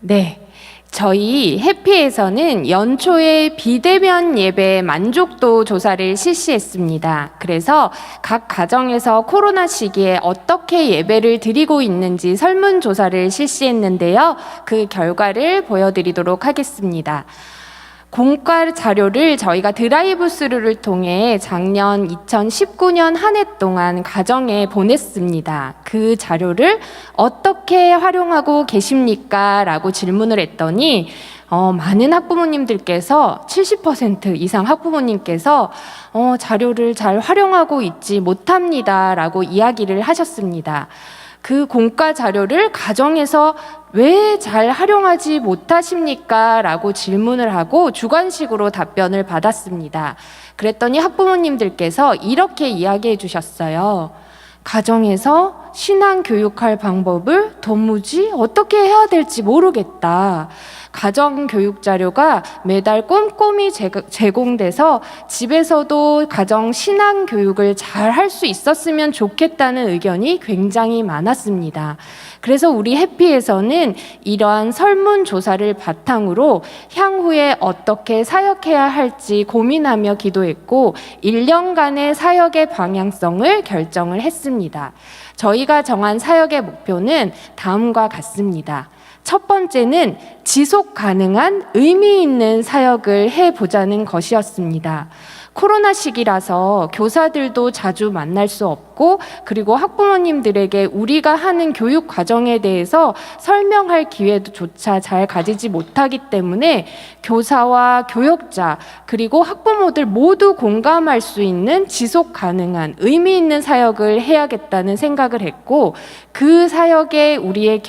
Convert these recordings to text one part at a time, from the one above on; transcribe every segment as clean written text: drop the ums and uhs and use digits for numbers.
네, 저희 해피에서는 연초에 비대면 예배 만족도 조사를 실시했습니다. 그래서 각 가정에서 코로나 시기에 어떻게 예배를 드리고 있는지 설문조사를 실시했는데요. 그 결과를 보여드리도록 하겠습니다. 공과 자료를 저희가 드라이브 스루를 통해 작년 2019년 한 해 동안 가정에 보냈습니다. 그 자료를 어떻게 활용하고 계십니까? 라고 질문을 했더니 많은 학부모님들께서 70% 이상 학부모님께서 자료를 잘 활용하고 있지 못합니다. 라고 이야기를 하셨습니다. 그 공과 자료를 가정에서 왜 잘 활용하지 못하십니까? 라고 질문을 하고 주관식으로 답변을 받았습니다. 그랬더니 학부모님들께서 이렇게 이야기해 주셨어요. 가정에서 신앙 교육할 방법을 도무지 어떻게 해야 될지 모르겠다. 가정 교육 자료가 매달 꼼꼼히 제공돼서 집에서도 가정 신앙 교육을 잘 할 수 있었으면 좋겠다는 의견이 굉장히 많았습니다. 그래서 우리 해피에서는 이러한 설문조사를 바탕으로 향후에 어떻게 사역해야 할지 고민하며 기도했고 1년간의 사역의 방향성을 결정을 했습니다. 저희가 정한 사역의 목표는 다음과 같습니다. 첫 번째는 지속 가능한 의미 있는 사역을 해보자는 것이었습니다. 코로나 시기라서 교사들도 자주 만날 수 없고 그리고 학부모님들에게 우리가 하는 교육 과정에 대해서 설명할 기회조차 잘 가지지 못하기 때문에 교사와 교역자 그리고 학부모들 모두 공감할 수 있는 지속 가능한 의미 있는 사역을 해야겠다는 생각을 했고 그 사역의 우리의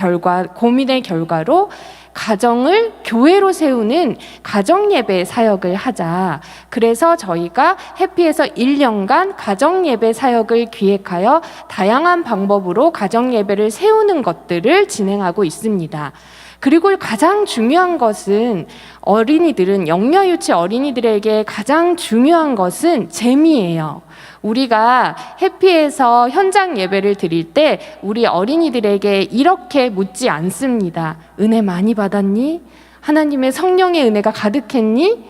고민의 결과로 가정을 교회로 세우는 가정예배 사역을 하자. 그래서 저희가 해피에서 1년간 가정예배 사역을 기획하여 다양한 방법으로 가정예배를 세우는 것들을 진행하고 있습니다. 그리고 가장 중요한 것은 영유아유치 어린이들에게 가장 중요한 것은 재미예요. 우리가 해피에서 현장 예배를 드릴 때 우리 어린이들에게 이렇게 묻지 않습니다. 은혜 많이 받았니? 하나님의 성령의 은혜가 가득했니?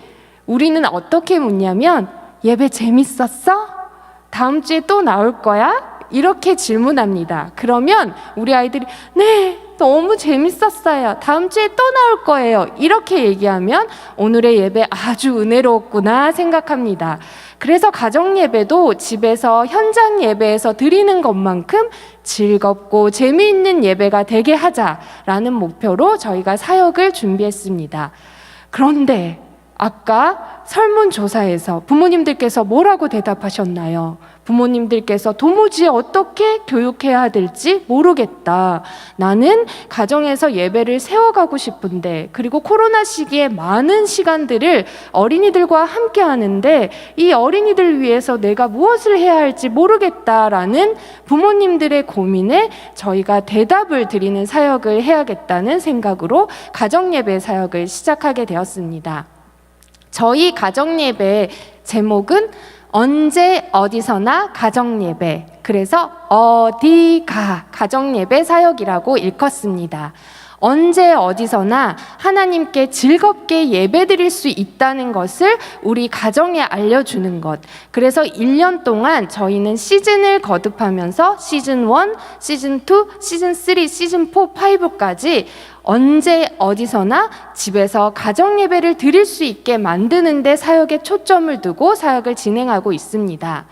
우리는 어떻게 묻냐면 예배 재밌었어? 다음 주에 또 나올 거야? 이렇게 질문합니다. 그러면 우리 아이들이 네, 너무 재밌었어요. 다음 주에 또 나올 거예요. 이렇게 얘기하면 오늘의 예배 아주 은혜로웠구나 생각합니다. 그래서 가정 예배도 집에서 현장 예배에서 드리는 것만큼 즐겁고 재미있는 예배가 되게 하자라는 목표로 저희가 사역을 준비했습니다. 그런데 아까 설문조사에서 부모님들께서 뭐라고 대답하셨나요? 부모님들께서 도무지 어떻게 교육해야 될지 모르겠다. 나는 가정에서 예배를 세워가고 싶은데 그리고 코로나 시기에 많은 시간들을 어린이들과 함께 하는데 이 어린이들 위해서 내가 무엇을 해야 할지 모르겠다라는 부모님들의 고민에 저희가 대답을 드리는 사역을 해야겠다는 생각으로 가정예배 사역을 시작하게 되었습니다. 저희 가정예배 제목은 언제 어디서나 가정예배, 그래서 어디가 가정예배 사역이라고 일컫습니다. 언제 어디서나 하나님께 즐겁게 예배드릴 수 있다는 것을 우리 가정에 알려주는 것. 그래서 1년 동안 저희는 시즌을 거듭하면서 시즌 1, 시즌 2, 시즌 3, 시즌 4, 5까지 언제 어디서나 집에서 가정 예배를 드릴 수 있게 만드는 데 사역에 초점을 두고 사역을 진행하고 있습니다.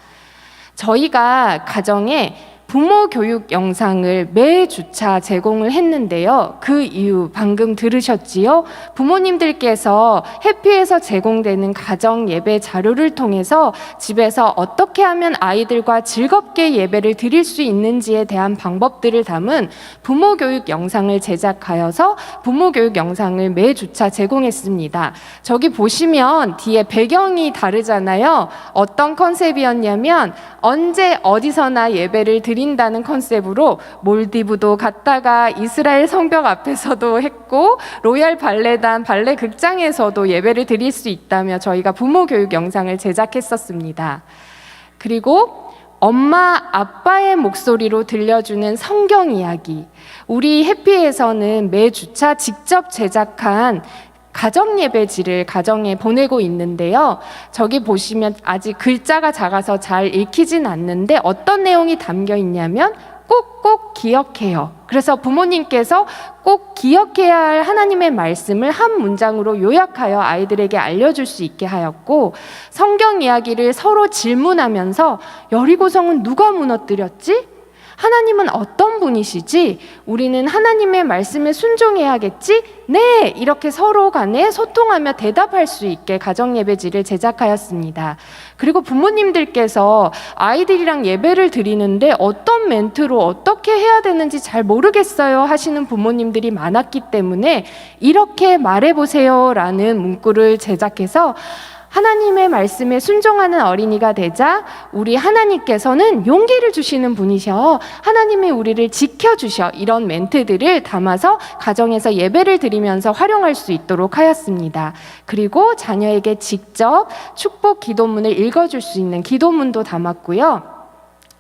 저희가 가정에 부모 교육 영상을 매 주차 제공을 했는데요. 그 이유 방금 들으셨지요? 부모님들께서 해피에서 제공되는 가정 예배 자료를 통해서 집에서 어떻게 하면 아이들과 즐겁게 예배를 드릴 수 있는지에 대한 방법들을 담은 부모 교육 영상을 제작하여서 부모 교육 영상을 매 주차 제공했습니다. 저기 보시면 뒤에 배경이 다르잖아요. 어떤 컨셉이었냐면 언제 어디서나 예배를 드린다는 컨셉으로 몰디브도 갔다가 이스라엘 성벽 앞에서도 했고 로얄 발레단 발레 극장에서도 예배를 드릴 수 있다며 저희가 부모 교육 영상을 제작했었습니다. 그리고 엄마, 아빠의 목소리로 들려주는 성경 이야기. 우리 해피에서는 매 주차 직접 제작한 가정예배지를 가정에 보내고 있는데요. 저기 보시면 아직 글자가 작아서 잘 읽히진 않는데 어떤 내용이 담겨 있냐면 꼭 기억해요. 그래서 부모님께서 꼭 기억해야 할 하나님의 말씀을 한 문장으로 요약하여 아이들에게 알려줄 수 있게 하였고, 성경 이야기를 서로 질문하면서 여리고성은 누가 무너뜨렸지? 하나님은 어떤 분이시지? 우리는 하나님의 말씀에 순종해야겠지? 네! 이렇게 서로 간에 소통하며 대답할 수 있게 가정예배지를 제작하였습니다. 그리고 부모님들께서 아이들이랑 예배를 드리는데 어떤 멘트로 어떻게 해야 되는지 잘 모르겠어요 하시는 부모님들이 많았기 때문에 이렇게 말해보세요 라는 문구를 제작해서 하나님의 말씀에 순종하는 어린이가 되자 우리 하나님께서는 용기를 주시는 분이셔, 하나님이 우리를 지켜주셔, 이런 멘트들을 담아서 가정에서 예배를 드리면서 활용할 수 있도록 하였습니다. 그리고 자녀에게 직접 축복 기도문을 읽어줄 수 있는 기도문도 담았고요.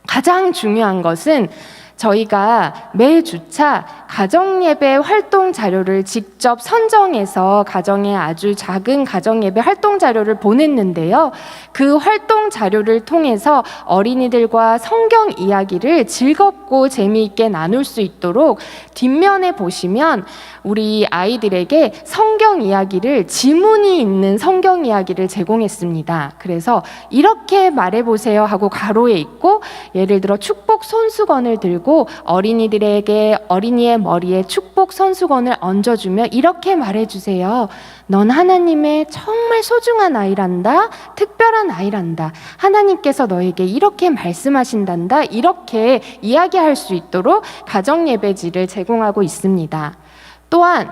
가장 중요한 것은 저희가 매 주차 가정예배 활동 자료를 직접 선정해서 가정에 아주 작은 가정예배 활동 자료를 보냈는데요. 그 활동 자료를 통해서 어린이들과 성경 이야기를 즐겁고 재미있게 나눌 수 있도록 뒷면에 보시면 우리 아이들에게 성경 이야기를, 지문이 있는 성경 이야기를 제공했습니다. 그래서 이렇게 말해보세요 하고 가로에 있고, 예를 들어 축복 손수건을 들고 어린이들에게 어린이의 머리에 축복 손수건을 얹어주며 이렇게 말해주세요. 넌 하나님의 정말 소중한 아이란다. 특별한 아이란다. 하나님께서 너에게 이렇게 말씀하신단다. 이렇게 이야기할 수 있도록 가정예배지를 제공하고 있습니다. 또한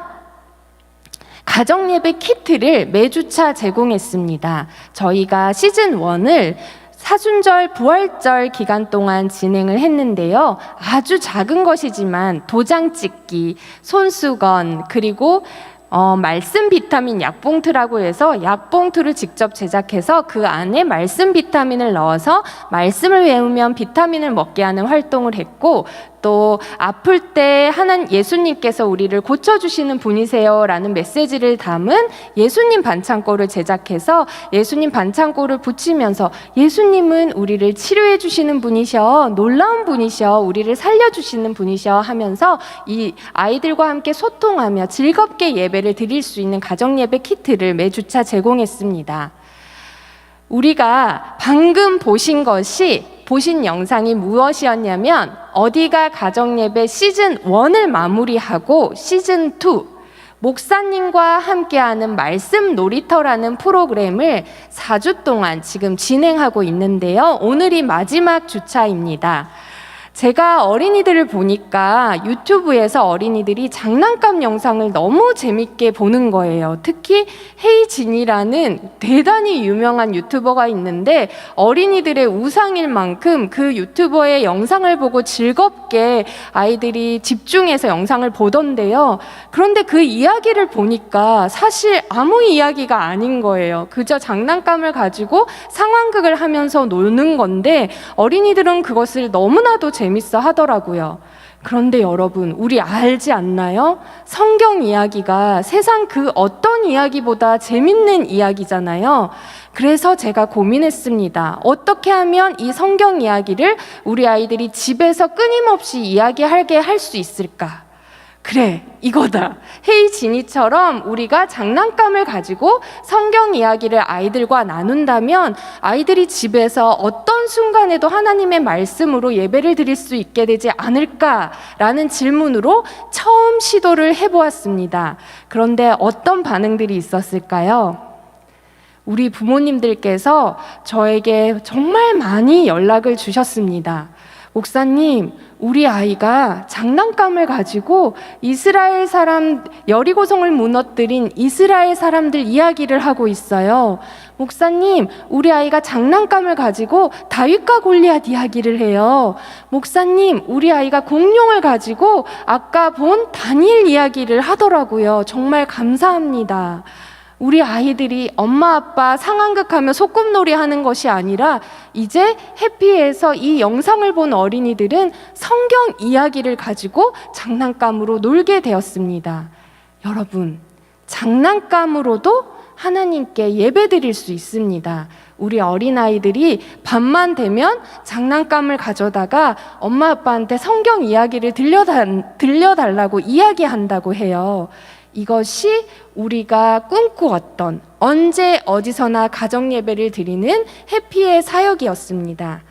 가정예배 키트를 매주차 제공했습니다. 저희가 시즌 1을 사순절, 부활절 기간 동안 진행을 했는데요. 아주 작은 것이지만 도장 찍기, 손수건, 그리고 말씀 비타민 약봉투라고 해서 약봉투를 직접 제작해서 그 안에 말씀 비타민을 넣어서 말씀을 외우면 비타민을 먹게 하는 활동을 했고, 또 아플 때 예수님께서 우리를 고쳐주시는 분이세요 라는 메시지를 담은 예수님 반창고를 제작해서 예수님 반창고를 붙이면서 예수님은 우리를 치료해 주시는 분이셔, 놀라운 분이셔, 우리를 살려주시는 분이셔 하면서 이 아이들과 함께 소통하며 즐겁게 예배를 드릴 수 있는 가정예배 키트를 매주차 제공했습니다. 우리가 방금 보신 영상이 무엇이었냐면, 어디가 가정예배 시즌 1을 마무리하고 시즌 2 목사님과 함께하는 말씀 놀이터라는 프로그램을 4주 동안 지금 진행하고 있는데요. 오늘이 마지막 주차입니다. 제가 어린이들을 보니까 유튜브에서 어린이들이 장난감 영상을 너무 재밌게 보는 거예요. 특히 헤이진이라는 대단히 유명한 유튜버가 있는데 어린이들의 우상일 만큼 그 유튜버의 영상을 보고 즐겁게 아이들이 집중해서 영상을 보던데요. 그런데 그 이야기를 보니까 사실 아무 이야기가 아닌 거예요. 그저 장난감을 가지고 상황극을 하면서 노는 건데 어린이들은 그것을 너무나도 재밌어 하더라고요. 그런데 여러분, 우리 알지 않나요? 성경 이야기가 세상 그 어떤 이야기보다 재밌는 이야기잖아요. 그래서 제가 고민했습니다. 어떻게 하면 이 성경 이야기를 우리 아이들이 집에서 끊임없이 이야기하게 할 수 있을까? 그래, 이거다. 헤이지니처럼 우리가 장난감을 가지고 성경 이야기를 아이들과 나눈다면 아이들이 집에서 어떤 순간에도 하나님의 말씀으로 예배를 드릴 수 있게 되지 않을까라는 질문으로 처음 시도를 해보았습니다. 그런데 어떤 반응들이 있었을까요? 우리 부모님들께서 저에게 정말 많이 연락을 주셨습니다. 목사님, 우리 아이가 장난감을 가지고 여리고성을 무너뜨린 이스라엘 사람들 이야기를 하고 있어요. 목사님, 우리 아이가 장난감을 가지고 다윗과 골리앗 이야기를 해요. 목사님, 우리 아이가 공룡을 가지고 아까 본 다니엘 이야기를 하더라고요. 정말 감사합니다. 우리 아이들이 엄마 아빠 상황극 하며 소꿉놀이 하는 것이 아니라 이제 해피에서 이 영상을 본 어린이들은 성경 이야기를 가지고 장난감으로 놀게 되었습니다. 여러분, 장난감으로도 하나님께 예배드릴 수 있습니다. 우리 어린아이들이 밤만 되면 장난감을 가져다가 엄마 아빠한테 성경 이야기를 들려달라고 이야기한다고 해요. 이것이 우리가 꿈꾸었던 언제 어디서나 가정 예배를 드리는 해피의 사역이었습니다.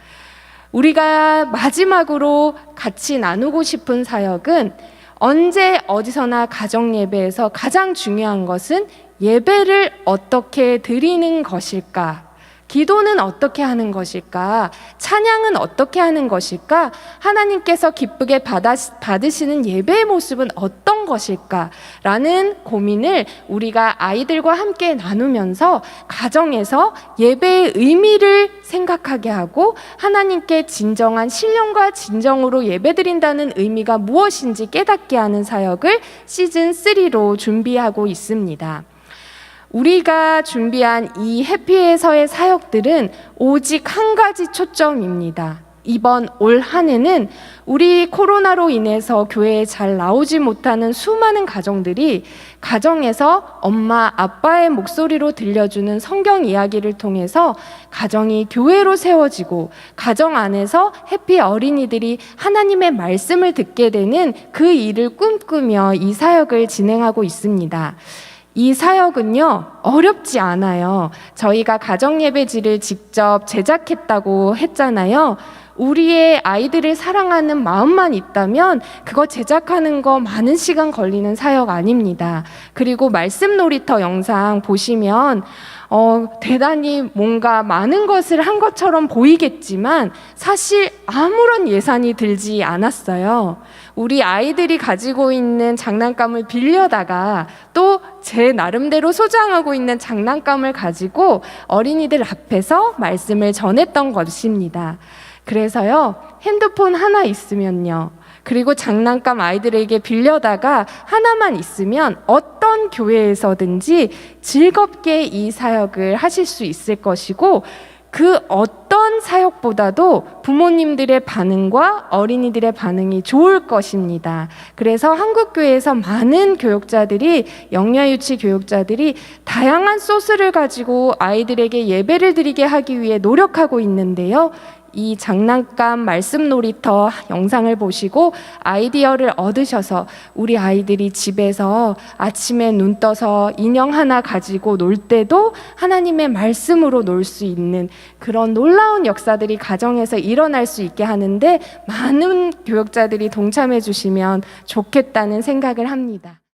우리가 마지막으로 같이 나누고 싶은 사역은 언제 어디서나 가정 예배에서 가장 중요한 것은 예배를 어떻게 드리는 것일까? 기도는 어떻게 하는 것일까? 찬양은 어떻게 하는 것일까? 하나님께서 기쁘게 받으시는 예배의 모습은 어떤 것일까? 라는 고민을 우리가 아이들과 함께 나누면서 가정에서 예배의 의미를 생각하게 하고 하나님께 진정한 신령과 진정으로 예배드린다는 의미가 무엇인지 깨닫게 하는 사역을 시즌 3로 준비하고 있습니다. 우리가 준비한 이 해피에서의 사역들은 오직 한 가지 초점입니다. 이번 올 한 해는 우리 코로나로 인해서 교회에 잘 나오지 못하는 수많은 가정들이 가정에서 엄마, 아빠의 목소리로 들려주는 성경 이야기를 통해서 가정이 교회로 세워지고 가정 안에서 해피 어린이들이 하나님의 말씀을 듣게 되는 그 일을 꿈꾸며 이 사역을 진행하고 있습니다. 이 사역은요, 어렵지 않아요. 저희가 가정예배지를 직접 제작했다고 했잖아요. 우리의 아이들을 사랑하는 마음만 있다면 그거 제작하는 거 많은 시간 걸리는 사역 아닙니다. 그리고 말씀 놀이터 영상 보시면 대단히 뭔가 많은 것을 한 것처럼 보이겠지만 사실 아무런 예산이 들지 않았어요. 우리 아이들이 가지고 있는 장난감을 빌려다가 또 제 나름대로 소장하고 있는 장난감을 가지고 어린이들 앞에서 말씀을 전했던 것입니다. 그래서요, 핸드폰 하나 있으면요, 그리고 장난감 아이들에게 빌려다가 하나만 있으면 어떤 교회에서든지 즐겁게 이 사역을 하실 수 있을 것이고 그 어떤 사역보다도 부모님들의 반응과 어린이들의 반응이 좋을 것입니다. 그래서 한국교회에서 많은 교육자들이, 영유아유치 교육자들이 다양한 소스를 가지고 아이들에게 예배를 드리게 하기 위해 노력하고 있는데요. 이 장난감 말씀 놀이터 영상을 보시고 아이디어를 얻으셔서 우리 아이들이 집에서 아침에 눈 떠서 인형 하나 가지고 놀 때도 하나님의 말씀으로 놀 수 있는 그런 놀라운 역사들이 가정에서 일어날 수 있게 하는데 많은 교육자들이 동참해 주시면 좋겠다는 생각을 합니다.